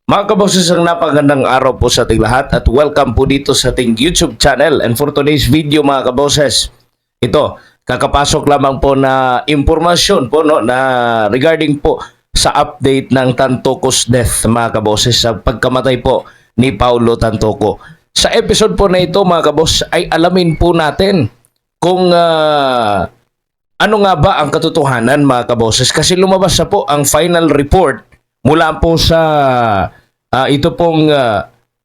Mga kaboses, ang napagandang araw po sa ating lahat at welcome po dito sa ating YouTube channel. And for today's video mga kaboses, ito, kakapasok lamang po na impormasyon po no, na regarding po sa update ng Tantocos death mga kaboses, sa pagkamatay po ni Paulo Tantoco. Sa episode po na ito mga kabos ay alamin po natin kung ano nga ba ang katotohanan mga kaboses, kasi lumabas na po ang final report mula po sa ito pong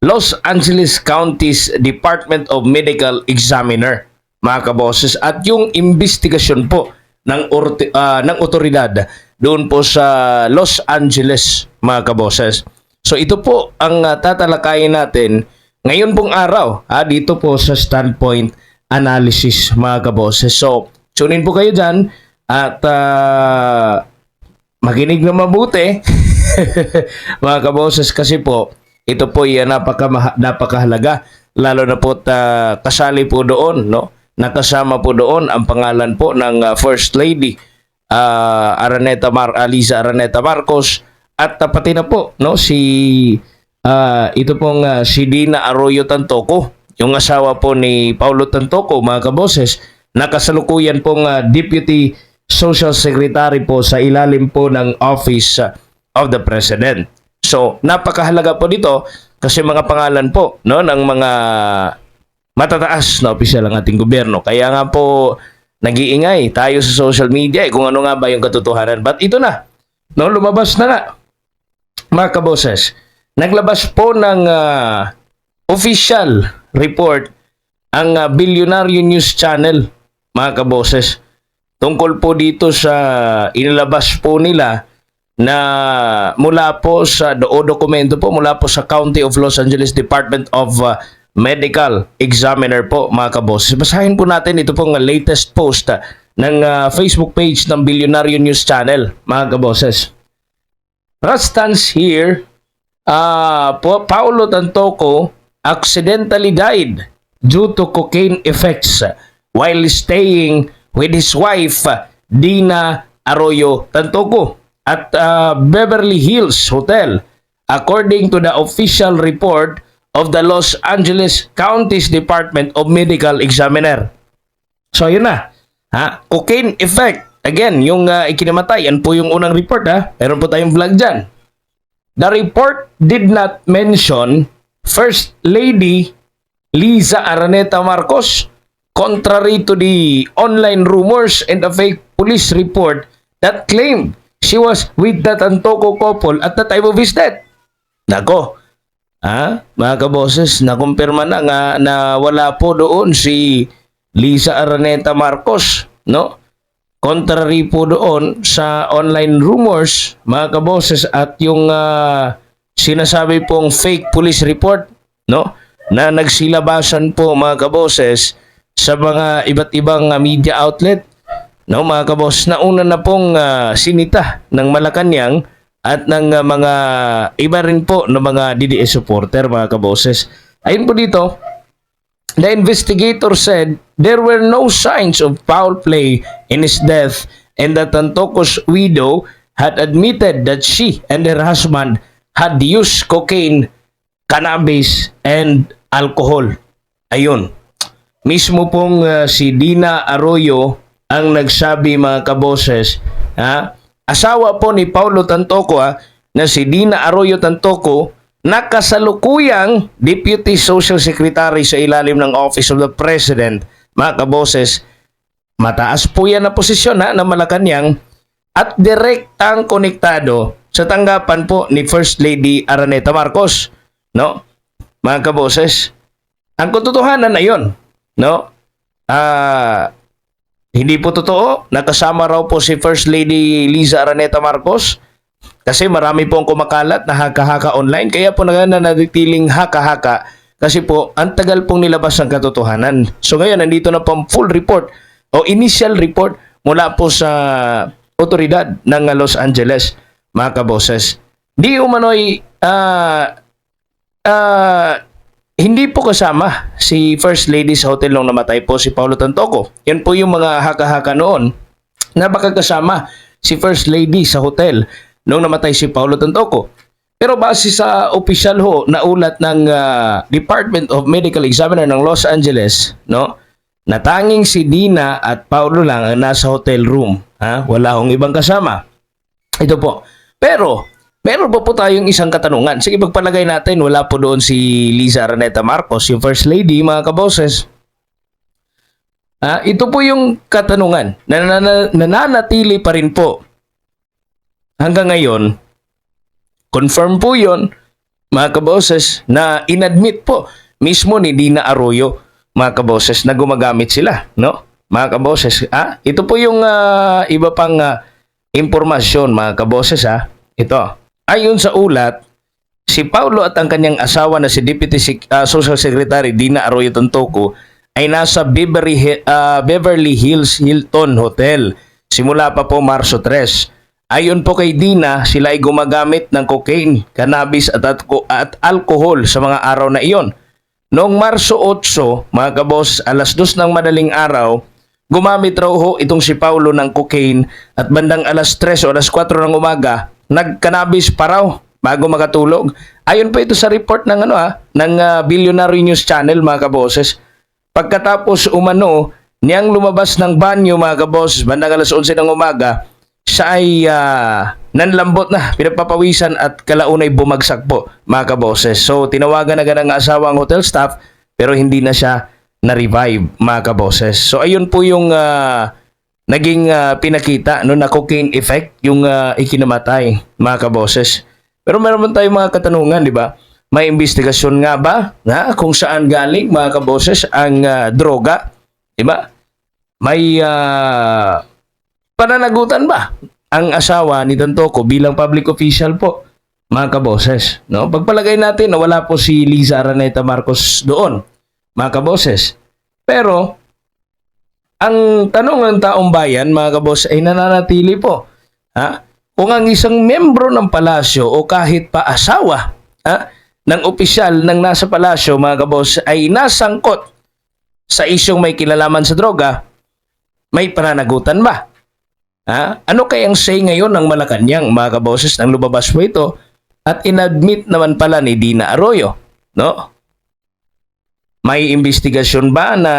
Los Angeles County's Department of Medical Examiner mga kaboses, at yung investigasyon po ng otoridad doon po sa Los Angeles mga kaboses. So ito po ang tatalakayin natin ngayon pong araw dito po sa Standpoint Analysis mga kaboses. So tune in po kayo dyan at makinig na mabuti mga kaboses, kasi po ito po ay napakahalaga, lalo na po kasali po doon, no? Nakasama po doon ang pangalan po ng First Lady Liza Araneta Marcos, at pati na po no si si Dina Arroyo Tantoco, yung asawa po ni Paulo Tantoco mga kaboses, nakasalukuyan pong Deputy Social Secretary po sa ilalim po ng Office of the President. So, napakahalaga po dito kasi mga pangalan po no ng mga matataas na opisyal ng ating gobyerno. Kaya nga po nag-iingay tayo sa social media kung ano nga ba yung katotohanan. But ito na, no, lumabas na nga mga kaboses. Naglabas po ng official report ang Billionaire News Channel mga kaboses, tungkol po dito sa inilabas po nila na mula po sa dokumento po mula po sa County of Los Angeles Department of Medical Examiner po mga kaboses. Basahin po natin ito pong latest post ng Facebook page ng Billionaire News Channel mga kaboses. What stands here, Paulo Tantoco accidentally died due to cocaine effects while staying with his wife Dina Arroyo Tantoco at Beverly Hills Hotel, according to the official report of the Los Angeles County's Department of Medical Examiner. So yun na, cocaine effect. Again, yung ikinamatay, yan po yung unang report Meron po tayong vlog dyan. The report did not mention First Lady Liza Araneta Marcos, contrary to the online rumors and the fake police report that claimed she was with the Tantoco couple at the time of his death. Nako, mga kaboses, nakumpirma na nga na wala po doon si Liza Araneta Marcos, no? Contrary po doon sa online rumors, mga kaboses, at yung sinasabi pong fake police report, no? Na nagsilabasan po mga kaboses sa mga iba't ibang media outlet, no mga kabos, na una na pong sinita ng Malacanang at ng mga iba rin po ng mga DDS supporter mga kaboses. Ayun po dito, the investigator said there were no signs of foul play in his death, and that Tantoco's widow had admitted that she and her husband had used cocaine, cannabis, and alcohol. Ayun. Mismo pong si Dina Arroyo ang nagsabi mga kaboses, asawa po ni Paulo Tantoco na si Dina Arroyo Tantoco, nakasalukuyang Deputy Social Secretary sa ilalim ng Office of the President mga kaboses. Mataas po yan na posisyon na Malacanang at direktang konektado sa tanggapan po ni First Lady Araneta Marcos, no mga kaboses. Ang katotohanan na yon, no, hindi po totoo. Nakasama raw po si First Lady Liza Araneta Marcos, kasi marami pong kumakalat na haka-haka online. Kaya po nanatiling haka-haka kasi po ang tagal pong nilabas ng katotohanan. So ngayon nandito na pong full report o initial report mula po sa otoridad ng Los Angeles mga kaboses. Di umano'y hindi po kasama si First Lady sa hotel nung namatay po si Paulo Tantoco. Yan po yung mga haka-haka noon na baka kasama si First Lady sa hotel nung namatay si Paulo Tantoco. Pero base sa official ho na ulat ng Department of Medical Examiner ng Los Angeles, no? Na tanging si Dina at Paulo lang ang nasa hotel room. Ha? Wala hong ibang kasama. Ito po. Pero, meron pa po tayong isang katanungan. Sige, pagpalagay natin, wala po doon si Liza Araneta Marcos, yung First Lady, mga kaboses. Ito po yung katanungan. Nananatili pa rin po. Hanggang ngayon, confirm po yun, mga kaboses, na inadmit po mismo ni Dina Arroyo, mga kaboses, na gumagamit sila, no? Mga kaboses, ito po yung iba pang impormasyon, mga kaboses, Ito. Ayon sa ulat, si Paulo at ang kanyang asawa na si Deputy Social Secretary Dina Arroyo Tantoco ay nasa Beverly Hills Hilton Hotel simula pa po Marso 3. Ayon po kay Dina, sila ay gumagamit ng cocaine, cannabis at alcohol sa mga araw na iyon. Noong Marso 8, mga kabos, alas 2 ng madaling araw, gumamit raw ho itong si Paulo ng cocaine at bandang alas 3 o alas 4 ng umaga, nag-cannabis pa raw bago makatulog. Ayon po ito sa report ng ng Billionaire News Channel, mga kaboses. Pagkatapos umano, niyang lumabas ng banyo, mga kaboses, bandang alas 11 ng umaga, siya ay nanlambot na, pinagpapawisan at kalaunay bumagsak po, mga kaboses. So, tinawagan agad ng asawa ang hotel staff pero hindi na siya na-revive, mga kaboses. So, ayun po yung naging pinakita no, na cocaine effect, yung ikinamatay, mga kaboses. Pero meron tayong mga katanungan, di ba? May investigasyon nga ba na kung saan galing, mga kaboses, ang droga? Di ba? May pananagutan ba ang asawa ni Tantoco bilang public official po, mga kaboses? No? Pagpalagay natin na wala po si Liza Araneta Marcos doon, mga kaboses. Pero, ang tanong ng taong bayan, mga kaboses, ay nananatili po. Kung ang isang membro ng palasyo o kahit pa asawa ng opisyal ng nasa palasyo, mga kaboses, ay nasangkot sa isyong may kilalaman sa droga, may pananagutan ba? Ano kayang say ngayon ng Malacanang, mga kaboses, nang lumabas po ito at inadmit naman pala ni Dina Arroyo, no? May investigasyon ba na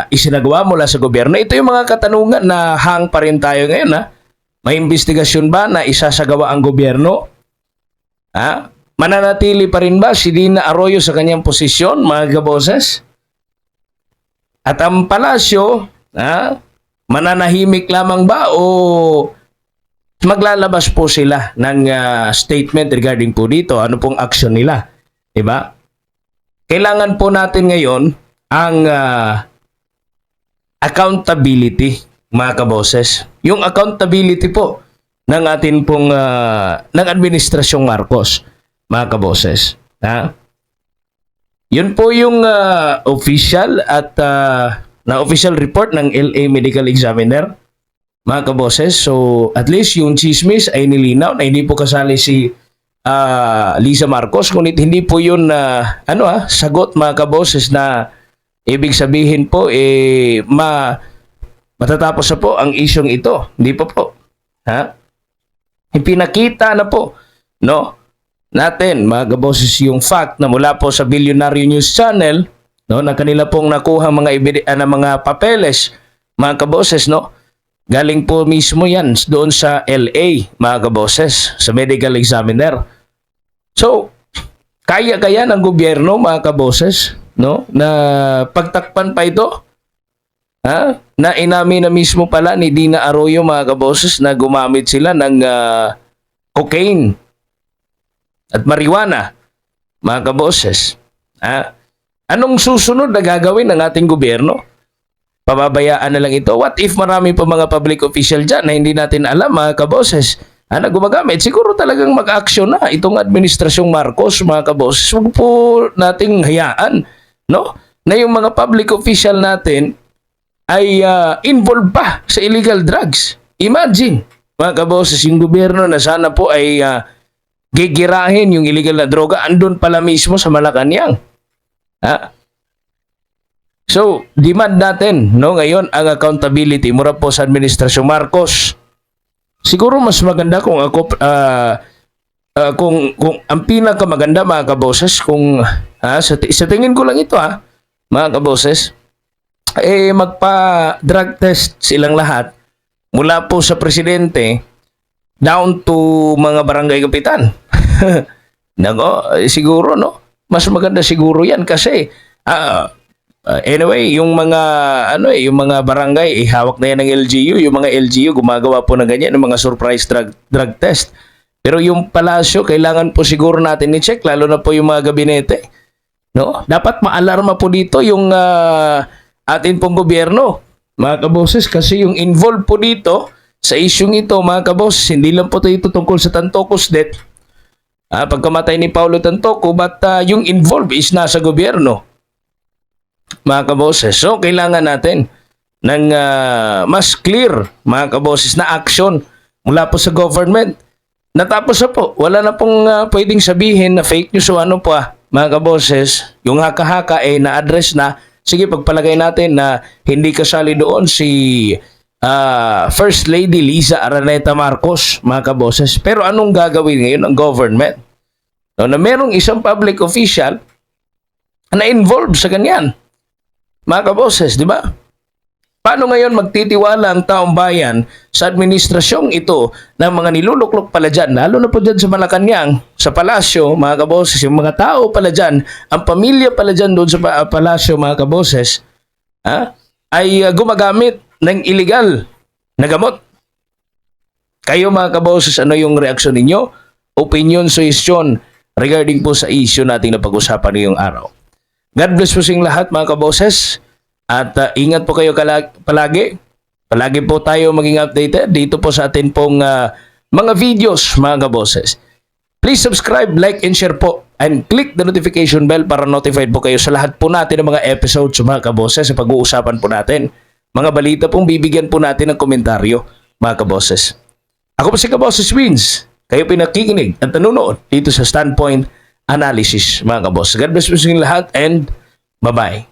isinagawa mula sa gobyerno? Ito yung mga katanungan na hang pa rin tayo ngayon, May investigasyon ba na isasagawa ang gobyerno? Mananatili pa rin ba si Dina Arroyo sa kanyang posisyon, mga kaboses? At ang palasyo, mananahimik lamang ba o maglalabas po sila ng statement regarding po dito? Ano pong action nila? Diba? Kailangan po natin ngayon ang accountability, mga kaboses. Yung accountability po ng atin pong ng Administrasyong Marcos, mga kaboses. Yun po yung official at na official report ng LA Medical Examiner, mga kaboses. So, at least yung chismis ay nilinaw na hindi po kasali si Liza Marcos, ngunit hindi po yun sagot, mga kaboses, na ibig sabihin po matatapos na po ang isyong ito. Hindi po. Ipinakita na po, no, natin, mga kaboses, yung fact na mula po sa Billionaire News Channel, no, na kanila pong nakuha mga papeles, mga kaboses, no, galing po mismo yan doon sa LA, mga kaboses, sa Medical Examiner. So, kaya ng gobyerno, mga kaboses, no, na pagtakpan pa ito, na inamin na mismo pala ni Dina Arroyo, mga kaboses, na gumamit sila ng cocaine at marijuana, mga kaboses. Anong susunod na gagawin ng ating gobyerno? Pababayaan na lang ito? What if marami pa mga public official dyan na hindi natin alam, mga kaboses, na gumagamit? Siguro talagang mag-action na itong Administrasyong Marcos, mga kaboses. Huwag po nating hayaan, no, na yung mga public official natin ay involved pa sa illegal drugs. Imagine, mga kaboses, yung gobyerno na sana po ay gigirahin yung illegal na droga, andun pala mismo sa Malacanang. So, demand natin, no, ngayon ang accountability mula po sa Administrasyong Marcos. Siguro mas maganda kung ako kung ang pinakamaganda mga kaboses, kung sa tingin ko lang ito mga kaboses, magpa-drug test silang lahat mula po sa presidente down to mga barangay kapitan. Nako, siguro no, mas maganda siguro 'yan kasi anyway, yung mga yung mga barangay hawak na yan ng LGU, yung mga LGU gumagawa po ng ganyan ng mga surprise drug test. Pero yung palasyo, kailangan po siguro natin i-check, lalo na po yung mga gabinete. No? Dapat maalarma po dito yung atin pong gobyerno, mga kaboses, kasi yung involved po dito sa isyung ito, mga kaboses, hindi lang po ito tungkol sa Tantocos death, pagkamatay ni Paulo Tantoco, but yung involved is nasa gobyerno, mga kaboses. So, kailangan natin ng mas clear, mga kaboses, na action mula po sa government. Natapos na po. Wala na pong pwedeng sabihin na fake news o ano pa, mga kaboses. Yung haka-haka na-address na. Sige, pagpalagay natin na hindi kasali doon si First Lady Liza Araneta Marcos, mga kaboses. Pero anong gagawin ngayon ng government? No, na merong isang public official na involved sa ganyan, mga kaboses, di ba? Paano ngayon magtitiwala ang taong bayan sa administrasyong ito ng mga niluluklok pala dyan, lalo na po dyan sa Malacanang, sa palasyo, mga kaboses, yung mga tao pala dyan, ang pamilya pala dyan doon sa palasyo, mga kaboses, ay gumagamit ng illegal na gamot. Kayo, mga kaboses, ano yung reaksyon ninyo? Opinion, suggestion regarding po sa issue nating napag-usapan ngayong araw. God bless po sa inyong lahat, mga kaboses. At ingat po kayo palagi. Palagi po tayo maging updated dito po sa atin pong mga videos, mga kaboses. Please subscribe, like, and share po. And click the notification bell para notified po kayo sa lahat po natin ng mga episodes, mga kaboses, sa pag-uusapan po natin. Mga balita pong bibigyan po natin ng komentaryo, mga kaboses. Ako po si Kaboses Wins. Kayo pinakikinig at nanonood dito sa Standpoint Analysis, mga kaboses. God bless po sa inyong lahat and bye-bye.